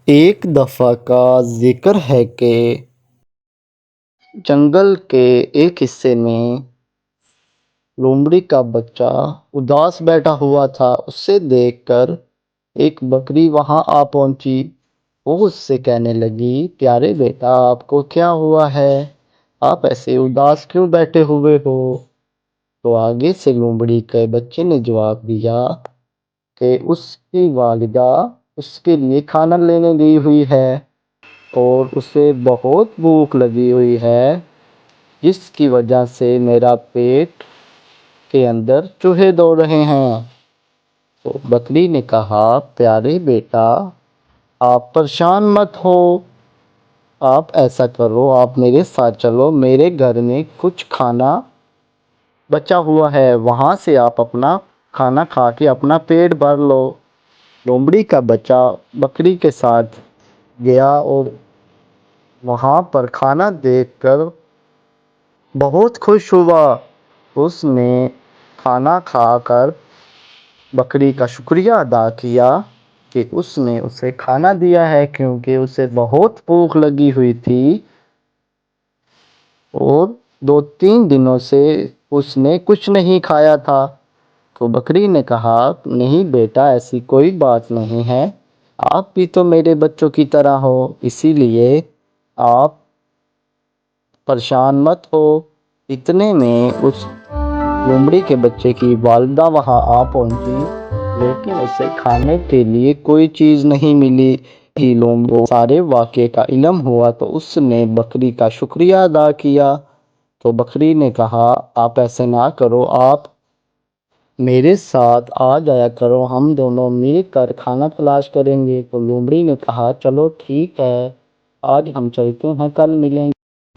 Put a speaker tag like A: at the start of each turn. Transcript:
A: ایک دفعہ کا ذکر ہے کہ جنگل کے ایک حصے میں لومڑی کا بچہ اداس بیٹھا ہوا تھا۔ اسے دیکھ کر ایک بکری وہاں آ پہنچی۔ وہ اس سے کہنے لگی، پیارے بیٹا، آپ کو کیا ہوا ہے؟ آپ ایسے اداس کیوں بیٹھے ہوئے ہو؟ تو آگے سے لومڑی کے بچے نے جواب دیا کہ اس کی والدہ اس کے لیے کھانا لینے گئی ہوئی ہے اور اسے بہت بھوک لگی ہوئی ہے، جس کی وجہ سے میرا پیٹ کے اندر چوہے دوڑ رہے ہیں۔ تو بکری نے کہا، پیارے بیٹا، آپ پریشان مت ہو، آپ ایسا کرو، آپ میرے ساتھ چلو، میرے گھر میں کچھ کھانا بچا ہوا ہے، وہاں سے آپ اپنا کھانا کھا کے اپنا پیٹ بھر لو۔ لومڑی کا بچہ بکری کے ساتھ گیا اور وہاں پر کھانا دیکھ کر بہت خوش ہوا۔ اس نے کھانا کھا کر بکری کا شکریہ ادا کیا کہ اس نے اسے کھانا دیا ہے، کیونکہ اسے بہت بھوک لگی ہوئی تھی اور 2-3 دنوں سے اس نے کچھ نہیں کھایا تھا۔ تو بکری نے کہا، نہیں بیٹا، ایسی کوئی بات نہیں ہے، آپ بھی تو میرے بچوں کی طرح ہو، اسی لیے آپ پریشان مت ہو۔ اتنے میں اس لومڑی کے بچے کی والدہ وہاں آ پہنچی، لیکن اسے کھانے کے لیے کوئی چیز نہیں ملی۔ لومڑی کو سارے واقعے کا علم ہوا تو اس نے بکری کا شکریہ ادا کیا۔ تو بکری نے کہا، آپ ایسے نہ کرو، آپ میرے ساتھ آ جایا کرو، ہم دونوں مل کر کھانا تلاش کریں گے۔ تو لومڑی نے کہا، چلو ٹھیک ہے، آج ہم چلتے ہیں، کل ملیں گے۔